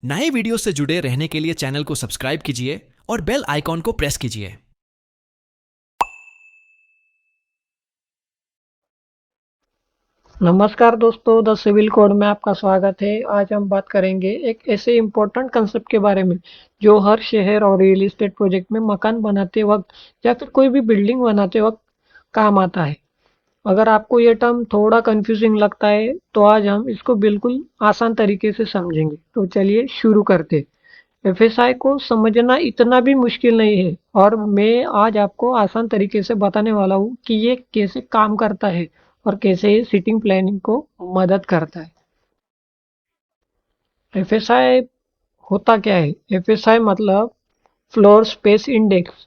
नए वीडियो से जुड़े रहने के लिए चैनल को सब्सक्राइब कीजिए और बेल आइकॉन को प्रेस कीजिए। नमस्कार दोस्तों, द सिविल कोड में आपका स्वागत है। आज हम बात करेंगे एक ऐसे इम्पोर्टेंट कंसेप्ट के बारे में जो हर शहर और रियल एस्टेट प्रोजेक्ट में मकान बनाते वक्त या फिर कोई भी बिल्डिंग बनाते वक्त काम आता है। अगर आपको ये टर्म थोड़ा कंफ्यूजिंग लगता है तो आज हम इसको बिल्कुल आसान तरीके से समझेंगे। तो चलिए शुरू करते। एफएसआई को समझना इतना भी मुश्किल नहीं है और मैं आज आपको आसान तरीके से बताने वाला हूँ कि ये कैसे काम करता है और कैसे ये सिटिंग प्लानिंग को मदद करता है। एफएसआई होता क्या है? एफएसआई मतलब फ्लोर स्पेस इंडेक्स।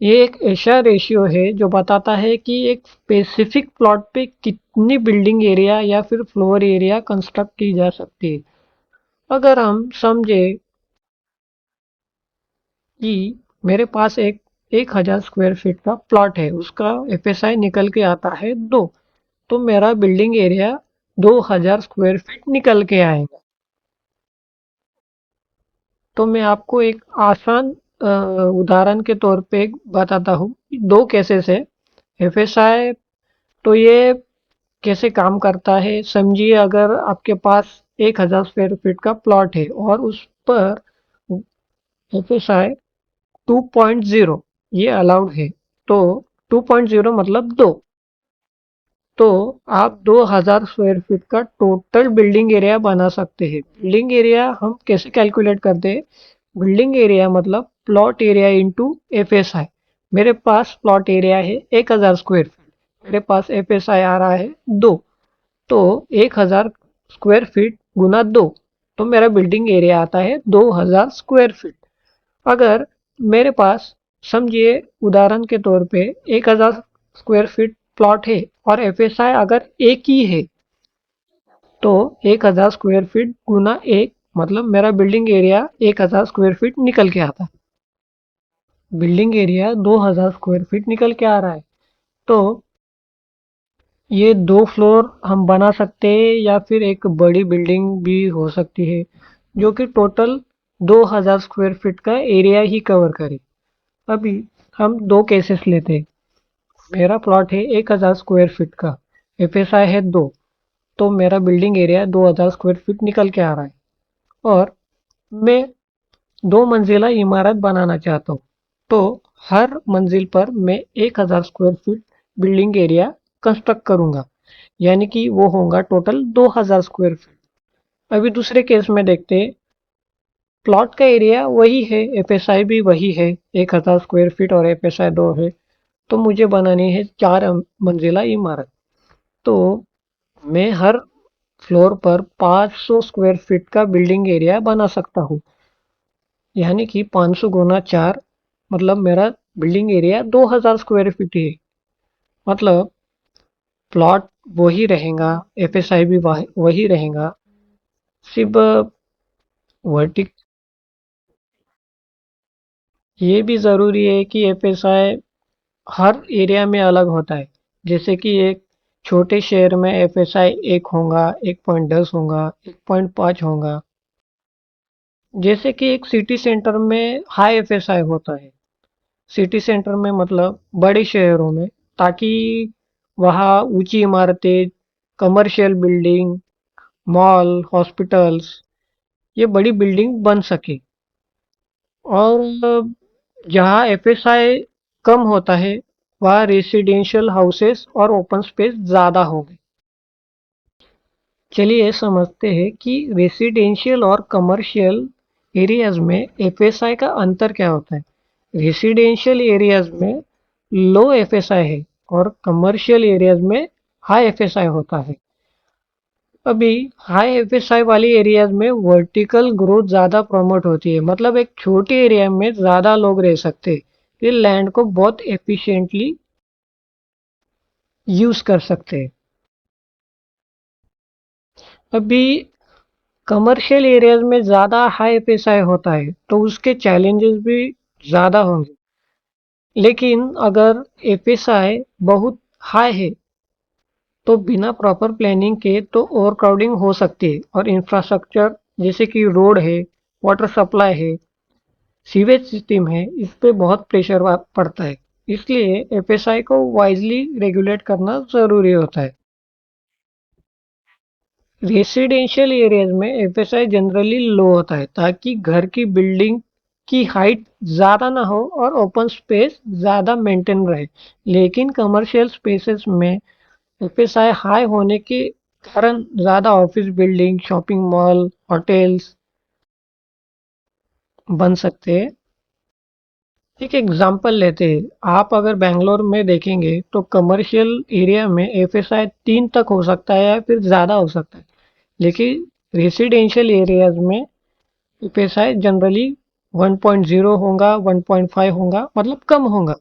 ये एक ऐसा रेशियो है जो बताता है कि एक स्पेसिफिक प्लॉट पे कितनी बिल्डिंग एरिया या फिर फ्लोर एरिया कंस्ट्रक्ट की जा सकती है। अगर हम समझे कि मेरे पास एक 1000 स्क्वायर फीट का प्लॉट है, उसका एफएसआई निकल के आता है 2, तो मेरा बिल्डिंग एरिया 2000 स्क्वायर फीट निकल के आएगा। तो मैं आपको एक आसान उदाहरण के तौर पे एक बताता हूँ। दो केसेस है एफएसआई। तो ये कैसे काम करता है समझिए। अगर आपके पास 1000 स्क्वायर फीट का प्लॉट है और उस पर एफएसआई 2.0 ये अलाउड है। तो 2.0 मतलब 2। तो आप 2000 स्क्वायर फीट का टोटल बिल्डिंग एरिया बना सकते हैं। बिल्डिंग एरिया हम कैसे कैलकुलेट करते हैं? बिल्डिंग एरिया मतलब प्लॉट एरिया इंटू एफएसआई। मेरे पास प्लॉट एरिया है 1000 स्क्वायर फीट, मेरे पास एफएसआई आ रहा है 2। तो 1000 स्क्वायर फीट गुना 2, तो मेरा बिल्डिंग एरिया आता है 2000 स्क्वायर फीट। अगर मेरे पास समझिए उदाहरण के तौर पे 1000 स्क्वायर फीट प्लॉट है और एफएसआई अगर एक ही है, तो 1000 स्क्वायर फीट गुना एक मतलब मेरा बिल्डिंग एरिया 1000 स्क्वायर फीट निकल के आता है। बिल्डिंग एरिया 2000 स्क्वायर फीट निकल के आ रहा है। तो ये दो फ्लोर हम बना सकते हैं या फिर एक बड़ी बिल्डिंग भी हो सकती है जो कि टोटल 2000 स्क्वायर फीट का एरिया ही कवर करे। अभी हम दो केसेस लेते हैं। मेरा प्लॉट है 1000 स्क्वायर फीट का, एफएसआई है 2, तो मेरा बिल्डिंग एरिया 2000 स्क्वायर फीट निकल के आ रहा है और मैं 2 मंजिला इमारत बनाना चाहता हूँ। तो हर मंजिल पर मैं 1000 square feet building area construct करूंगा, यानी कि वो होगा टोटल 2000 स्क्वायर फीट। अभी दूसरे केस में देखते हैं। प्लॉट का एरिया वही है, एफएसआई भी वही है, 1000 स्क्वायर फीट और एफएसआई 2 है। तो मुझे बनानी है 4 मंजिला इमारत। तो मैं हर फ्लोर पर 500 स्क्वायर फीट का बिल्डिंग एरिया बना सकता हूँ, यानी कि 500 गुना 4 मतलब मेरा बिल्डिंग एरिया 2000 स्क्वायर फीट है। मतलब प्लॉट वही रहेगा, एफएसआई भी वही रहेगा, सिर्फ वर्टिक। ये भी ज़रूरी है कि एफएसआई हर एरिया में अलग होता है। जैसे कि एक छोटे शहर में एफएसआई 1 होगा, 1.10 होगा, 1.5 होगा। जैसे कि एक सिटी सेंटर में हाई एफएसआई होता है। सिटी सेंटर में मतलब बड़े शहरों में, ताकि वहाँ ऊंची इमारतें, कमर्शियल बिल्डिंग, मॉल, हॉस्पिटल्स, ये बड़ी बिल्डिंग बन सके। और जहाँ एफएसआई कम होता है वहाँ रेसिडेंशियल हाउसेस और ओपन स्पेस ज़्यादा होंगे। चलिए समझते हैं कि रेसिडेंशियल और कमर्शियल एरियाज में एफएसआई का अंतर क्या होता है। रेसिडेंशियल एरियाज में लो एफएसआई है और कमर्शियल एरियाज में हाई एफएसआई होता है। अभी हाई एफएसआई वाली एरियाज में वर्टिकल ग्रोथ ज़्यादा प्रमोट होती है, मतलब एक छोटे एरिया में ज़्यादा लोग रह सकते हैं। ये लैंड को बहुत एफिशिएंटली यूज कर सकते हैं। अभी कमर्शियल एरियाज में ज़्यादा हाई एफएसआई होता है तो उसके चैलेंजेस भी ज़्यादा होंगे। लेकिन अगर एफएसआई बहुत हाई है तो बिना प्रॉपर प्लानिंग के तो ओवर क्राउडिंग हो सकती है और इंफ्रास्ट्रक्चर जैसे कि रोड है, वाटर सप्लाई है, सीवेज सिस्टम है, इस पे बहुत प्रेशर पड़ता है। इसलिए एफएसआई को वाइजली रेगुलेट करना ज़रूरी होता है। रेसिडेंशियल एरियाज में एफएसआई जनरली लो होता है ताकि घर की बिल्डिंग की हाइट ज़्यादा ना हो और ओपन स्पेस ज़्यादा मेंटेन रहे। लेकिन कमर्शियल स्पेसेस में एफएसआई हाई होने के कारण ज़्यादा office building, shopping mall, hotels बन सकते हैं। एक एग्जांपल लेते हैं, आप अगर बैंगलोर में देखेंगे तो कमर्शियल एरिया में एफएसआई 3 तक हो सकता है या फिर ज़्यादा हो सकता है, लेकिन रेसिडेंशियल एरियाज में एफएसआई जनरली 1.0 होगा, 1.5 होगा, मतलब कम होगा।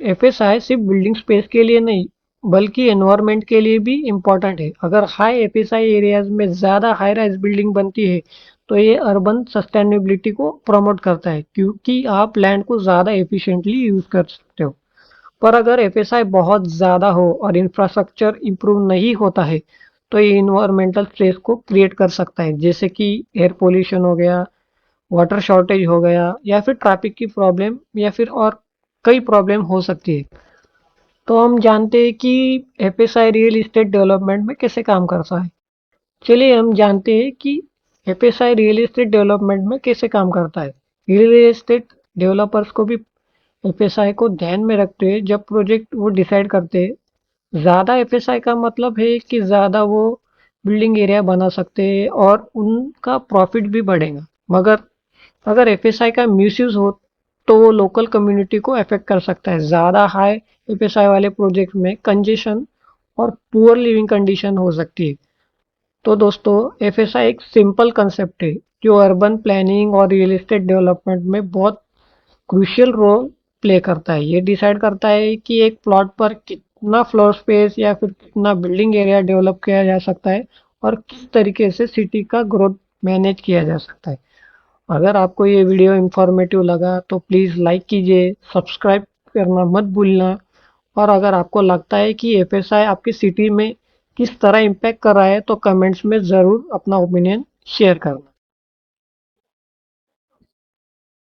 एफएसआई सिर्फ बिल्डिंग स्पेस के लिए नहीं बल्कि एनवायरनमेंट के लिए भी इम्पोर्टेंट है। अगर हाई एफएसआई एरियाज में ज़्यादा हाई राइज बिल्डिंग बनती है तो ये अर्बन सस्टेनेबिलिटी को प्रमोट करता है क्योंकि आप लैंड को ज़्यादा एफिशिएंटली यूज़ कर सकते हो। पर अगर एफएसआई बहुत ज़्यादा हो और इंफ्रास्ट्रक्चर इम्प्रूव नहीं होता है तो ये इन्वायरमेंटल स्ट्रेस को क्रिएट कर सकता है, जैसे कि एयर पोल्यूशन हो गया, वाटर शॉर्टेज हो गया या फिर ट्रैफिक की प्रॉब्लम या फिर और कई प्रॉब्लम हो सकती है। तो हम जानते हैं कि एफएसआई रियल एस्टेट डेवलपमेंट में कैसे काम करता है। चलिए हम जानते हैं कि एफएसआई रियल एस्टेट डेवलपमेंट में कैसे काम करता है। रियल एस्टेट डेवलपर्स को भी एफएसआई को ध्यान में रखते हुए जब प्रोजेक्ट वो डिसाइड करते हैं, ज़्यादा एफएसआई का मतलब है कि ज़्यादा वो बिल्डिंग एरिया बना सकते हैं और उनका प्रॉफिट भी बढ़ेगा। मगर अगर एफएसआई का मिसयूज हो तो वो लोकल कम्युनिटी को अफेक्ट कर सकता है। ज़्यादा हाई एफएसआई वाले प्रोजेक्ट में कंजेशन और पुअर लिविंग कंडीशन हो सकती है। तो दोस्तों, एफएसआई एक सिंपल कंसेप्ट है जो अर्बन प्लानिंग और रियल एस्टेट डेवलपमेंट में बहुत क्रूशियल रोल प्ले करता है। ये डिसाइड करता है कि एक प्लॉट पर कितना फ्लोर स्पेस या फिर कितना बिल्डिंग एरिया डेवलप किया जा सकता है और किस तरीके से सिटी का ग्रोथ मैनेज किया जा सकता है। अगर आपको ये वीडियो इन्फॉर्मेटिव लगा तो प्लीज़ लाइक कीजिए, सब्सक्राइब करना मत भूलना। और अगर आपको लगता है कि एफएसआई आपकी सिटी में किस तरह इम्पैक्ट कर रहा है तो कमेंट्स में ज़रूर अपना ओपिनियन शेयर करना।